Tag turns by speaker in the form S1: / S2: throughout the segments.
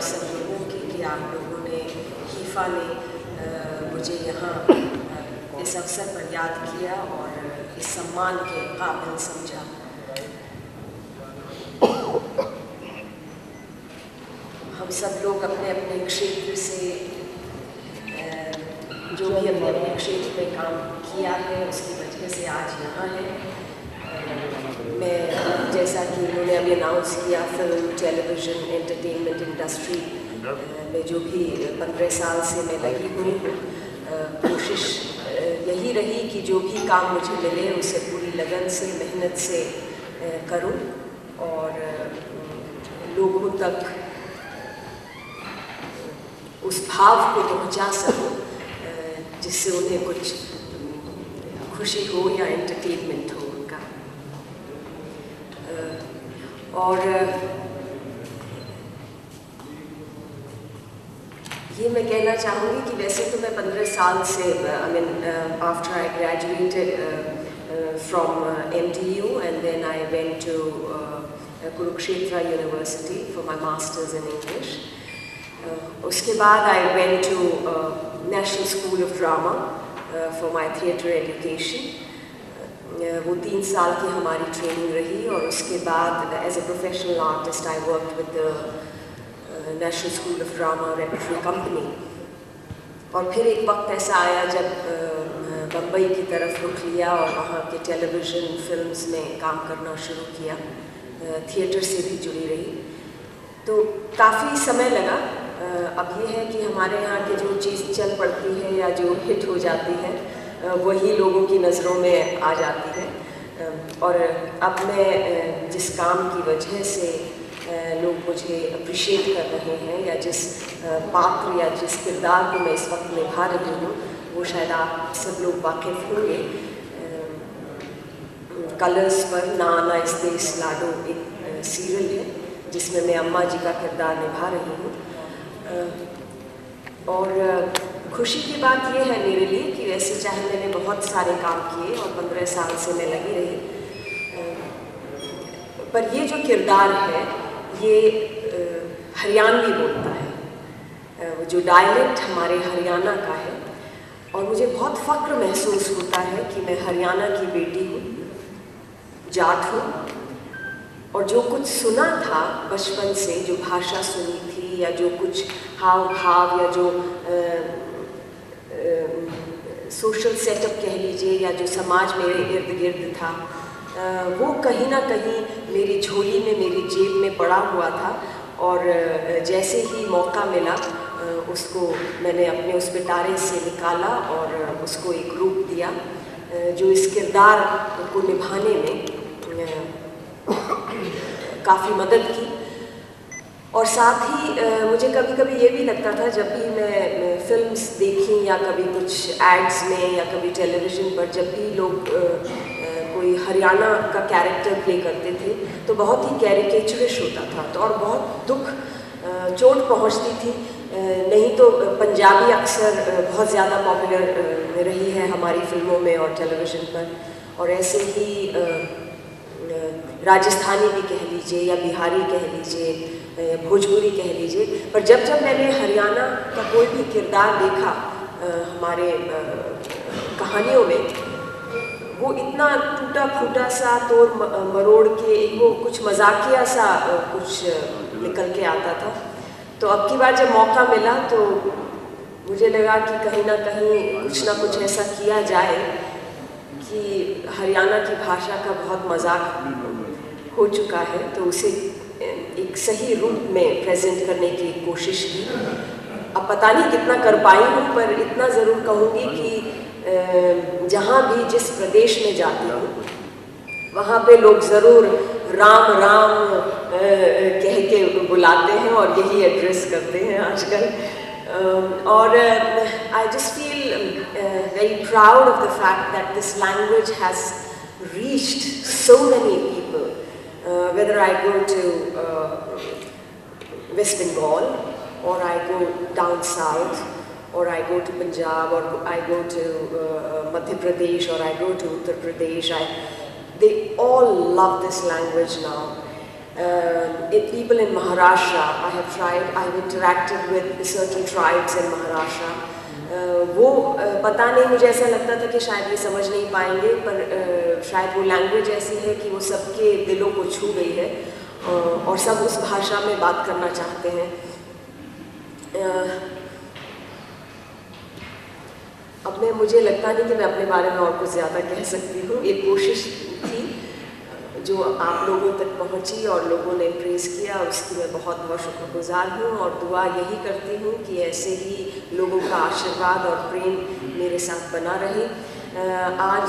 S1: सब लोगों की कि आप लोगों ने, हीफा ने मुझे यहाँ इस अवसर पर याद किया और इस सम्मान के काबिल समझा। हम सब लोग अपने अपने क्षेत्र से, जो भी अपने अपने क्षेत्र में काम किया है उसकी वजह से आज यहाँ है। मैं, जैसा कि उन्होंने अभी अनाउंस किया, फिल्म, टेलीविज़न, एंटरटेनमेंट इंडस्ट्री में जो भी 15 साल से मैं लगी हुई हूँ, कोशिश यही रही कि जो भी काम मुझे मिले उसे पूरी लगन से, मेहनत से करूँ और लोगों तक उस भाव को पहुँचा सकूँ जिससे उन्हें कुछ खुशी हो या एंटरटेनमेंट हो उनका। और ये मैं कहना चाहूँगी कि वैसे तो मैं 15 साल से, I mean after I graduated from MTU and then I went to Kurukshetra University for my masters in English. उसके बाद I went to National School of Drama for my theatre education. वो 3 साल की हमारी ट्रेनिंग रही और उसके बाद as a professional artist I worked with the National School of Drama repertory company. और फिर एक वक्त ऐसा आया जब बम्बई की तरफ रुख लिया और वहाँ के टेलीविज़न, फिल्म्स में काम करना शुरू किया, थिएटर से भी जुड़ी रही। तो काफ़ी समय लगा। अब ये है कि हमारे यहाँ की जो चीज़ चल पड़ती है या जो हिट हो जाती है वही लोगों की नज़रों में आ जाती है। और अब मैं जिस काम की वजह से लोग मुझे अप्रिशिएट कर रहे हैं या जिस पात्र या जिस किरदार को मैं इस वक्त निभा रही हूँ वो शायद आप सब लोग वाकिफ़ होंगे। कलर्स पर ना आना इस देश लाडो एक सीरियल है जिसमें मैं अम्मा जी का किरदार निभा रही हूँ। और खुशी की बात ये है मेरे लिए कि वैसे चाहे मैंने बहुत सारे काम किए और 15 साल से मैं लगी रही, पर ये जो किरदार है ये हरियाणवी बोलता है, वो जो डायलेक्ट हमारे हरियाणा का है। और मुझे बहुत फ़ख्र महसूस होता है कि मैं हरियाणा की बेटी हूँ, जाट हूँ, और जो कुछ सुना था बचपन से, जो भाषा सुनी थी या जो कुछ हाव भाव या जो सोशल सेटअप कह लीजिए या जो समाज मेरे इर्द गिर्द था, वो कहीं ना कहीं मेरी झोली में, मेरी जेब में पड़ा हुआ था। और जैसे ही मौका मिला उसको मैंने अपने उस पिटारे से निकाला और उसको एक रूप दिया जो इस किरदार को निभाने में काफ़ी मदद की। और साथ ही मुझे कभी कभी ये भी लगता था जब भी मैं फिल्म्स देखी या कभी कुछ एड्स में या कभी टेलीविज़न पर जब भी लोग कोई हरियाणा का कैरेक्टर प्ले करते थे तो बहुत ही कैरिकेचरिश होता था, तो और बहुत दुख चोट पहुंचती थी। नहीं तो पंजाबी अक्सर बहुत ज़्यादा पॉपुलर रही है हमारी फिल्मों में और टेलीविज़न पर, और ऐसे ही राजस्थानी भी कह लीजिए या बिहारी कह लीजिए, भोजपुरी कह लीजिए। पर जब जब मैंने हरियाणा का कोई भी किरदार देखा हमारे कहानियों में, वो इतना टूटा फूटा सा तोड़ मरोड़ के वो कुछ मजाकिया सा कुछ निकल के आता था। तो अब की बार जब मौका मिला तो मुझे लगा कि कहीं ना कुछ ऐसा किया जाए कि हरियाणा की भाषा का बहुत मजाक हो चुका है, तो उसे एक सही रूप में प्रेजेंट करने की कोशिश की। अब पता नहीं कितना कर पाई हूँ, पर इतना ज़रूर कहूँगी कि जहाँ भी जिस प्रदेश में जाती हूँ वहाँ पे लोग ज़रूर राम राम कह के बुलाते हैं और यही एड्रेस करते हैं आजकल। और I just feel very proud of the fact that this language has reached so many people. Whether I go to West Bengal or I go down south or I go to Punjab or I go to Madhya Pradesh or I go to Uttar Pradesh, they all love this language now. People in Maharashtra, I have interacted with certain tribes in Maharashtra. वो पता नहीं, मुझे ऐसा लगता था कि शायद ये समझ नहीं पाएंगे, पर शायद वो लैंग्वेज ऐसी है कि वो सबके दिलों को छू गई है और सब उस भाषा में बात करना चाहते हैं। अब मुझे लगता नहीं कि मैं अपने बारे में और कुछ ज़्यादा कह सकती हूँ। एक कोशिश थी जो आप लोगों तक पहुँची और लोगों ने प्रेज़ किया, उसकी मैं बहुत बहुत शुक्रगुजार हूँ और दुआ यही करती हूँ कि ऐसे ही लोगों का आशीर्वाद और प्रेम मेरे साथ बना रहे। आज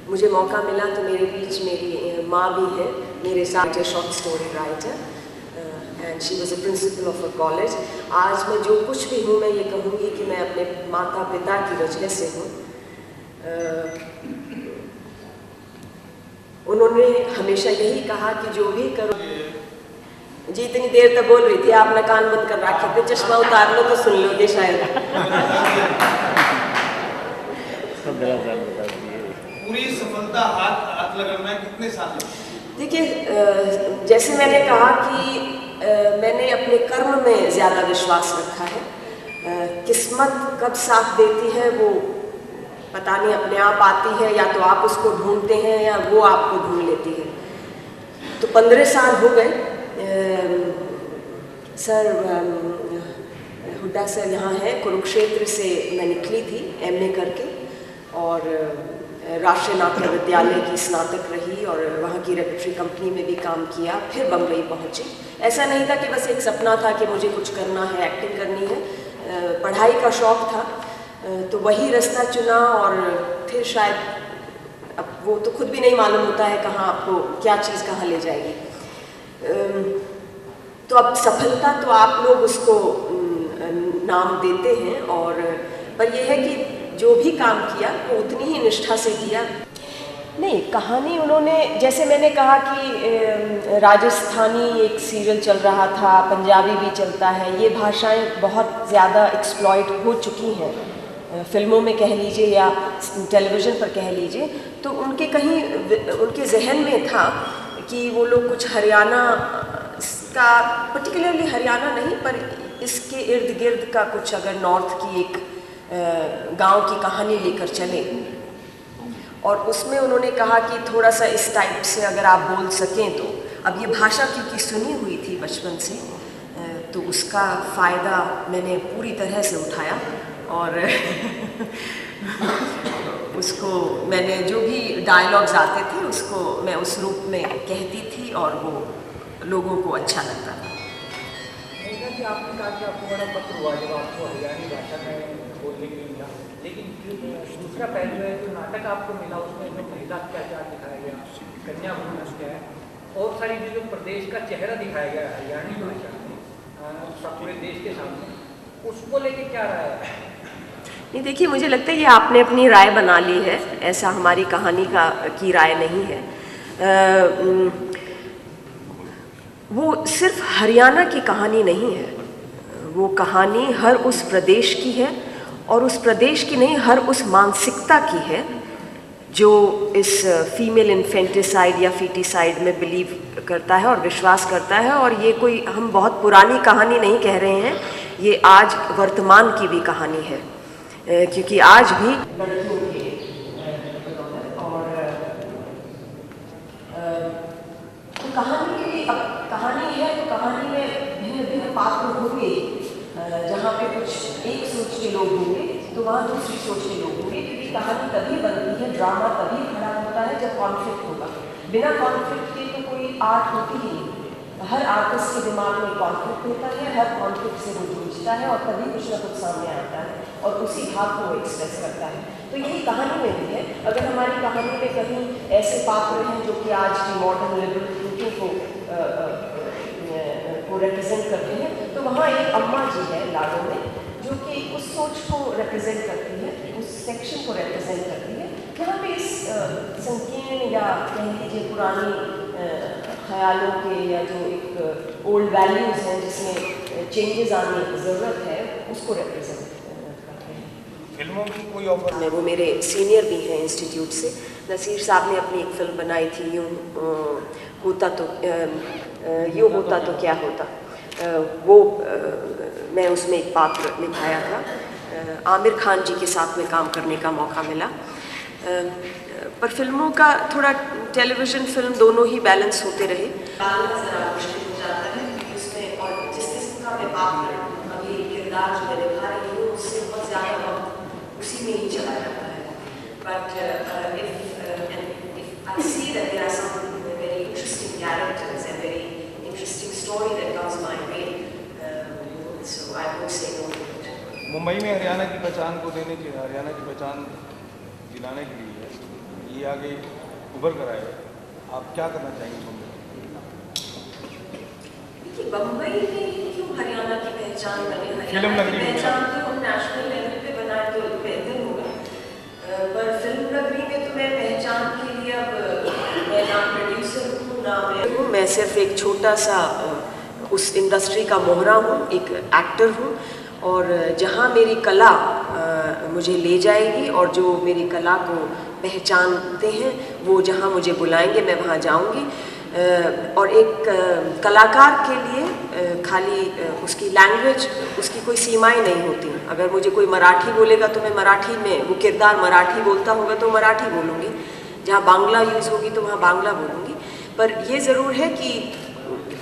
S1: मुझे मौका मिला तो मेरे बीच मेरी माँ भी है, मेरे साथ short story writer, and she was a principle of a college. आज मैं जो कुछ भी हूँ मैं ये कहूँगी कि मैं अपने माता पिता की वजह से हूँ। उन्होंने हमेशा यही कहा कि जो भी करो। जी इतनी देर तक बोल रही थी, आपने कान बंद कर रखे थे, चश्मा उतार लो तो सुन लोगे शायद।
S2: पूरी सफलता हाथ लगाना कितने साल लगे?
S1: देखिए, जैसे मैंने कहा कि मैंने अपने कर्म में ज़्यादा विश्वास रखा है। किस्मत कब साथ देती है वो पता नहीं, अपने आप आती है, या तो आप उसको ढूंढते हैं या वो आपको ढूंढ लेती है। तो 15 साल हो गए। सर हुड्डा सर यहाँ है, कुरुक्षेत्र से मैं निकली थी MA करके और राष्ट्रीय नाट्य विद्यालय की स्नातक रही और वहाँ की रेपटरी कंपनी में भी काम किया, फिर बम्बई पहुँची। ऐसा नहीं था कि बस एक सपना था कि मुझे कुछ करना है, एक्टिंग करनी है, पढ़ाई का शौक़ था, तो वही रास्ता चुना और फिर शायद अब वो तो खुद भी नहीं मालूम होता है कहाँ आपको क्या चीज़ कहाँ ले जाएगी। तो अब सफलता तो आप लोग उसको नाम देते हैं, और पर यह है कि जो भी काम किया वो उतनी ही निष्ठा से किया। नहीं, कहानी उन्होंने, जैसे मैंने कहा कि राजस्थानी एक सीरियल चल रहा था, पंजाबी भी चलता है, ये भाषाएं बहुत ज़्यादा एक्सप्लॉइट हो चुकी हैं फिल्मों में कह लीजिए या टेलीविज़न पर कह लीजिए। तो उनके जहन में था कि वो लोग कुछ हरियाणा का, पर्टिकुलरली हरियाणा नहीं पर इसके इर्द गिर्द का कुछ अगर नॉर्थ की एक गांव की कहानी लेकर चले, और उसमें उन्होंने कहा कि थोड़ा सा इस टाइप से अगर आप बोल सकें तो। अब ये भाषा क्योंकि सुनी हुई थी बचपन से, तो उसका फ़ायदा मैंने पूरी तरह से उठाया और उसको मैंने जो भी डायलॉग्स आते थे उसको मैं उस रूप में कहती थी और वो लोगों को अच्छा लगता था।
S3: कि आपने कहा कि आपको बड़ा पत्र हुआ जब आपको हरियाणी भाषा में बोलने के लिए मिला, लेकिन दूसरा पहलू है जो नाटक आपको मिला उसमें जो महिला अत्याचार दिखाया गया, कन्या भ्रूण हत्या है, और सारी जो प्रदेश का चेहरा दिखाया गया हरियाणी भाषा में सब पूरे देश के सामने, उसको लेके क्या राय है?
S1: नहीं, देखिए, मुझे लगता है ये आपने अपनी राय बना ली है, ऐसा हमारी कहानी की राय नहीं है। वो सिर्फ हरियाणा की कहानी नहीं है, वो कहानी हर उस प्रदेश की है, और उस प्रदेश की नहीं, हर उस मानसिकता की है जो इस फीमेल इन्फेंटिसाइड या फीटिसाइड में बिलीव करता है और विश्वास करता है। और ये कोई हम बहुत पुरानी कहानी नहीं कह रहे हैं, ये आज वर्तमान की भी कहानी है, क्योंकि आज भी लड़कियों के और तो कहानी की अब कहानी है, तो कहानी में भिन्न भिन्न पात्र होंगे, जहाँ पे कुछ एक सोच के लोग होंगे तो वहाँ दूसरी सोच के लोग होंगे, क्योंकि कहानी तभी बनती है, ड्रामा तभी खड़ा होता है जब कॉन्फ्लिक्ट होगा। बिना कॉन्फ्लिक्ट के तो कोई आर्ट होती ही नहीं। हर आर्टिस्ट के दिमाग में कॉन्फ्लिक्ट होता है, हर कॉन्फ्लिक्ट से वो जूझता है और तभी कुछ ना कुछ सामने आता है और उसी भाव को एक्सप्रेस करता है। तो यही कहानी में भी है। अगर हमारी कहानी में कहीं ऐसे पात्र हैं जो कि आज की मॉडर्न लिबरल थिंकिंग को रिप्रेजेंट करते हैं, तो वहाँ एक अम्मा जी है लाडो में जो कि उस सोच को रिप्रेजेंट करती है, उस सेक्शन को रिप्रेजेंट करती है, जहाँ पे इस संकीर्ण या कह लीजिए पुरानी ख्यालों के या जो एक ओल्ड वैल्यूज़ हैं जिसमें चेंजेस आने की ज़रूरत है, उसको रिप्रेजेंट करते हैं।
S2: फिल्मों की कोई ऑफर?
S1: मैं, वो मेरे सीनियर भी हैं इंस्टीट्यूट से। नसीर साहब ने अपनी एक फिल्म बनाई थी, यूँ होता तो क्या होता, वो मैं उसमें एक पात्र निभाया था। आमिर खान जी के साथ में काम करने का मौका मिला। पर फिल्मों का थोड़ा टेलीविज़न फिल्म दोनों ही बैलेंस होते रहे। ज़रा मुश्किल हो जाता है उसमें, और जिस किस्म का मैं पात्र अभी किरदार जो मैं निभा रही हूँ उससे बहुत ज़्यादा वक्त उसी में ही चला जाता है। But if I see that there are some very interesting characters and very interesting story that comes my way, so I won't say no to it.
S2: Mumbai में हरियाणा की पहचान को देने के, हरियाणा की पहचान दिलाने के लिए ये आगे उभर कर आए, आप क्या करना चाहेंगे मुंबई?
S1: देखिए, बम्बई में क्यों हरियाणा की पहचान बने?
S2: फिल्म
S1: हरियाणा
S2: नगरी
S1: की
S2: में
S1: पहचान तो हम नेशनल लेवल पे बनाए तो बेहतर होगा। पर फिल्म नगरी में तो मैं पहचान के लिए अब मैं ना प्रोड्यूसर हूँ ना मैं सिर्फ एक छोटा सा उस इंडस्ट्री का मोहरा हूँ, एक एक्टर हूँ। और जहाँ मेरी कला मुझे ले जाएगी और जो मेरी कला को पहचानते हैं वो जहाँ मुझे बुलाएंगे मैं वहाँ जाऊँगी। और एक कलाकार के लिए खाली उसकी लैंग्वेज, उसकी कोई सीमाएं नहीं होती। अगर मुझे कोई मराठी बोलेगा तो मैं मराठी में, वो किरदार मराठी बोलता होगा तो मराठी बोलूँगी, जहाँ बांग्ला यूज़ होगी तो वहाँ बांग्ला बोलूँगी। पर ये ज़रूर है कि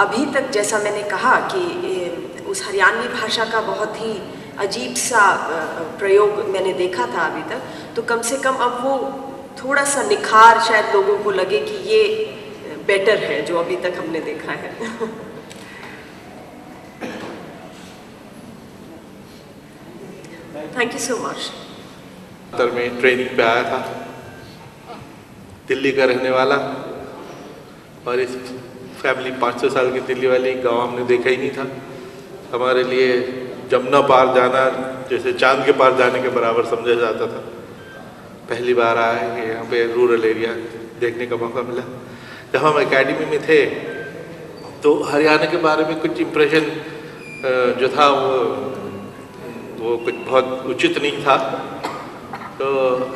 S1: अभी तक जैसा मैंने कहा कि उस हरियाणवी भाषा का बहुत ही अजीब सा प्रयोग मैंने देखा था अभी तक, तो कम से कम अब वो थोड़ा सा निखार शायद लोगों को लगे कि ये बेटर है जो अभी तक हमने देखा है। Thank you so much.
S4: में ट्रेनिंग पे आया था, दिल्ली का रहने वाला, और इस फैमिली 500 साल की दिल्ली वाली, गांव हमने देखा ही नहीं था। हमारे लिए जमुना पार जाना जैसे चांद के पार जाने के बराबर समझा जाता था। पहली बार आए कि यहाँ पे रूरल एरिया देखने का मौका मिला। जब हम एकेडमी में थे तो हरियाणा के बारे में कुछ इम्प्रेशन जो था वो कुछ बहुत उचित नहीं था। तो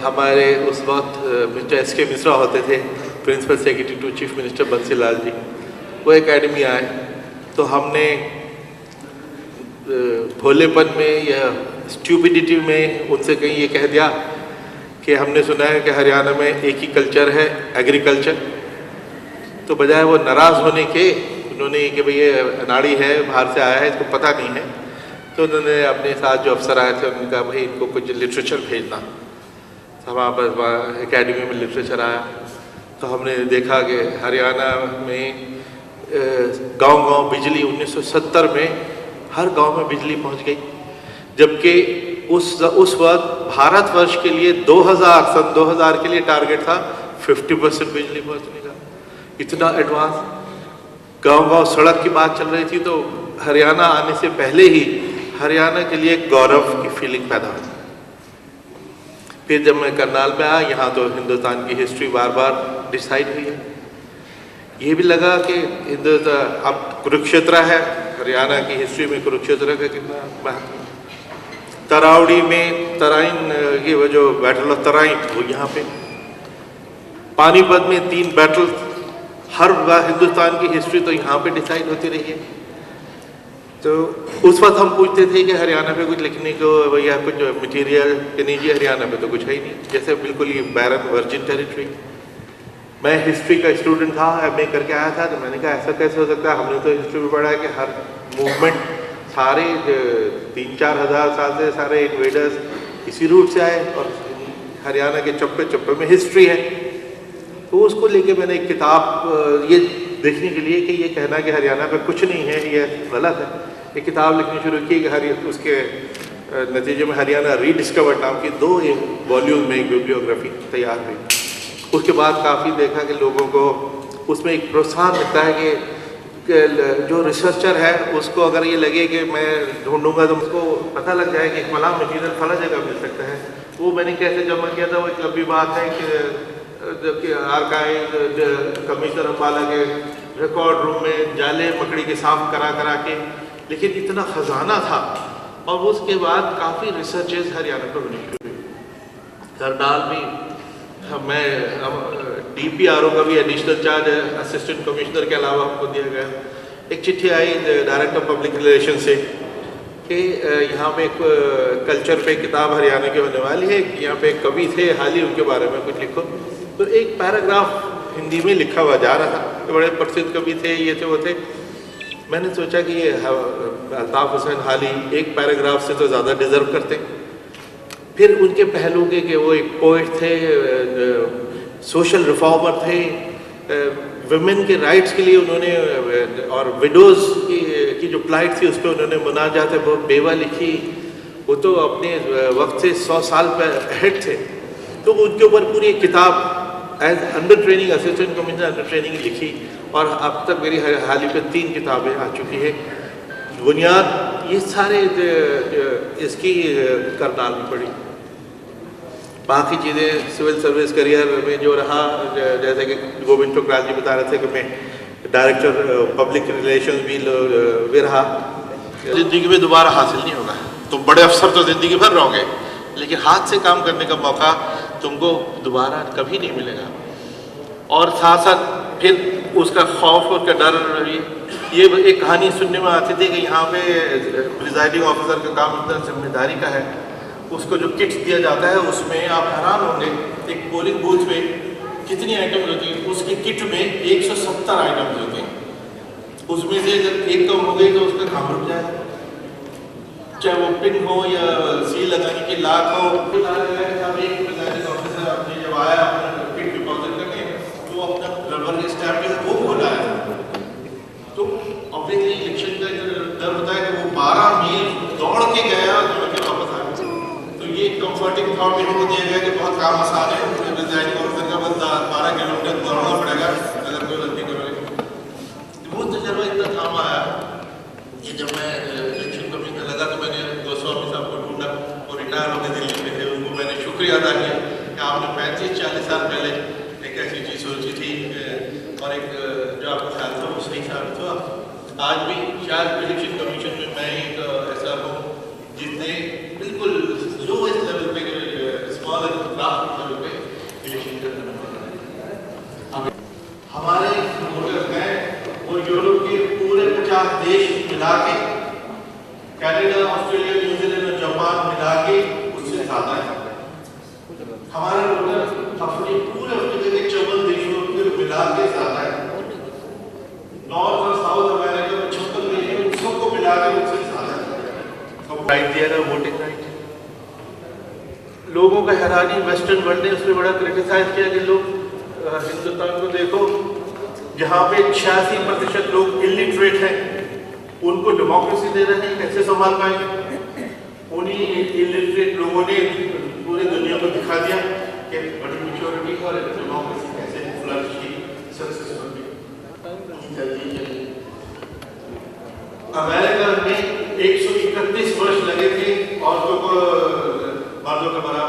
S4: हमारे उस वक्त मिस्टर एस.के. मिश्रा होते थे, principal secretary to chief minister Bansilal ji, वो एकेडमी आए। तो हमने भोलेपन में या स्ट्यूपिडिटी में उनसे कहीं ये कह दिया कि हमने सुना है कि हरियाणा में एक ही कल्चर है, एग्रीकल्चर। तो बजाय वो नाराज़ होने के, उन्होंने कि भाई ये अनाड़ी है, बाहर से आया है, इसको पता नहीं है। तो उन्होंने अपने साथ जो अफसर आए थे उन्होंने कहा भाई इनको कुछ लिटरेचर भेजना। तो हमारे पास एकेडमी में लिटरेचर आया। तो हमने देखा कि हरियाणा में गांव-गांव बिजली 1970 में हर गांव में बिजली पहुंच गई, जबकि उस वक्त भारतवर्ष के लिए सन 2000 के लिए टारगेट था 50% बिजली पहुंचने का। इतना एडवांस गांव-गांव सड़क की बात चल रही थी। तो हरियाणा आने से पहले ही हरियाणा के लिए गौरव की फीलिंग पैदा हुई। फिर जब मैं करनाल में आया, यहाँ तो हिंदुस्तान की हिस्ट्री बार बार डिसाइड हुई है। ये भी लगा कि हिंदुस्तान अब कुरुक्षेत्र है, हरियाणा की हिस्ट्री में कुरुक्षेत्र का कितना महत्व। तरावड़ी में तराइन, ये वो जो बैटल ऑफ तराइन वो यहाँ पे, पानीपत में 3 बैटल, हर हिंदुस्तान की हिस्ट्री तो यहाँ पे डिसाइड होती रही है। तो उस वक्त हम पूछते थे कि हरियाणा पे कुछ लिखने को या कुछ मटेरियल कि नहीं जी, हरियाणा पे तो कुछ है ही नहीं, जैसे बिल्कुल ये बैरन वर्जिन टेरिटरी। मैं हिस्ट्री का स्टूडेंट था, एमए करके आया था। तो मैंने कहा ऐसा कैसे हो सकता है, हमने तो हिस्ट्री में पढ़ा है कि हर मूवमेंट सारे 3-4 हज़ार साल से सारे इन्वेडर्स इसी रूट से आए और हरियाणा के चप्पे चप्पे में हिस्ट्री है। तो उसको लेके मैंने एक किताब, ये देखने के लिए कि ये कहना कि हरियाणा पे कुछ नहीं है ये गलत है, एक किताब लिखनी शुरू की कि उसके नतीजे में हरियाणा रीडिस्कवर्ड नाम की 2 वॉल्यूम में एक बिब्लियोग्राफी तैयार हुई। उसके बाद काफ़ी देखा कि लोगों को उसमें एक प्रोत्साहन मिलता है कि जो रिसर्चर है उसको अगर ये लगे कि मैं ढूंढूंगा तो उसको पता लग जाए कि फला मटीरियल फला जगह मिल सकता है। वो मैंने कैसे जमा किया था, वो एक लंबी बात है कि आर्काइव कमिश्नर अम्बाला के रिकॉर्ड रूम में जाले मकड़ी के साफ करा के, लेकिन इतना ख़जाना था और उसके बाद काफ़ी रिसर्चेज हरियाणा पर होनी शुरू हुई। करनाल भी मैं DPRO का भी एडिशनल चार्ज असिस्टेंट कमिश्नर के अलावा हमको दिया गया। एक चिट्ठी आई डायरेक्टर पब्लिक रिलेशन से कि यहाँ पे एक कल्चर पे किताब हरियाणा की होने वाली है, यहाँ पे एक कवि थे, हाल ही उनके बारे में कुछ लिखो। तो एक पैराग्राफ हिंदी में लिखा हुआ जा रहा था, तो बड़े प्रसिद्ध कवि थे, ये थे वो थे। मैंने सोचा कि ये अल्ताफ हुसैन हाली एक पैराग्राफ से तो ज़्यादा डिज़र्व करते। फिर उनके पहलू के कि वो एक पोइट थे, सोशल रिफॉर्मर थे, वुमेन के राइट्स के लिए उन्होंने और विडोज़ की जो प्लाइट थी उस पर उन्होंने मुनाजात बहुत बेवा लिखी। वो तो अपने वक्त से 100 साल पर अहेड थे। तो उनके ऊपर पूरी एक किताब as under training assistant commissioner under training लिखी और अब तक मेरी हाल ही में 3 किताबें आ चुकी है। बुनियाद ये सारे इसकी करनाल में पड़ी। बाकी चीज़ें सिविल सर्विस करियर में जो रहा, जैसे कि गोविंद टोकराल जी बता रहे थे कि मैं डायरेक्टर पब्लिक रिलेशंस भी रहा। ज़िंदगी में दोबारा हासिल नहीं होगा। तुम बड़े अफसर तो ज़िंदगी भर रहोगे, लेकिन हाथ से काम करने का मौका तुमको दोबारा कभी नहीं मिलेगा। और साथ साथ फिर उसका खौफ, उसका डर, ये एक कहानी सुनने में आती थी कि यहाँ पे प्रिजाइडिंग ऑफिसर का काम इतना जिम्मेदारी का है, उसको जो किट्स दिया जाता है उसमें आप हैरान होंगे एक पोलिंग बूथ में कितनी आइटम्स होती हैं। उसकी किट में 170 आइटम्स होती हैं। उसमें से अगर एक कम हो गई तो उसका काम रुक जाएगा, चाहे वो पिन हो या सील लगाने की लाख हो। अब एक प्रिजाइडिंग ऑफिसर अपने जब आया अपना किट डिपॉजिट करके तो अपना रबर के स्टैम्प जो है वो खोला है। तो ऑब्वियसली इलेक्शन का डर होता है कि वो 12 मील दौड़ के गया, दौड़ के वापस आ गया। तो ये कंफर्टिंग थॉट भी हमको दिया गया कि बहुत काम आसान है, प्रिजाइडिंग ऑफिसर का बस 12 किलोमीटर दौड़ना पड़ेगा अगर कोई गलती करोगे। वो तजर्बा इतना काम आया कि जब मैं इलेक्शन कमीशन लगा तो मैंने गोस्वामी साहब को ढूंढा, वो रिटायर होकर दिल्ली में थे। उनको मैंने शुक्रिया अदा किया कि आपने 35-40 साल पहले एक ऐसी चीज़ सोची थी और एक जो आपका ख्याल था वो सही साबित हुआ। आज भी शायद इलेक्शन कमीशन में मैं एक ऐसा हूँ जिसने बिल्कुल लोएस्ट लेवल पे, स्मॉल ग्राफ लेवल पे इलेक्शन करना। हमारे वोटर्स हैं वो यूरोप के पूरे 50 देश मिला के, कनाडा, ऑस्ट्रेलिया, न्यूजीलैंड और जापान मिला के उससे ज़्यादा है। हमारे वोटर अपने पूरे अफ्रीका के 54 देशों के मिला के ज़्यादा है। नॉर्थ और साउथ अमेरिका में 56 देश सबको मिला के उससे ज़्यादा है। राइट दिया ना, वोटिंग राइट। लोगों का हैरानी, वेस्टर्न वर्ल्ड ने उसमें बड़ा क्रिटिसाइज किया कि लोग हिंदुस्तान को देखो जहाँ पे 86% लोग इलिटरेट हैं, उनको डेमोक्रेसी दे रहे हैं, कैसे संभाल पाएंगे। उन्हीं इलिटरेट लोगों ने पूरी दुनिया को दिखा दिया कि बड़ी मेच्योरिटी और डेमोक्रेसी कैसे फ्लरिश की, सक्सेसफुल भी। अमेरिका में 131 वर्ष लगे थे औरतों को मर्दों के बराबर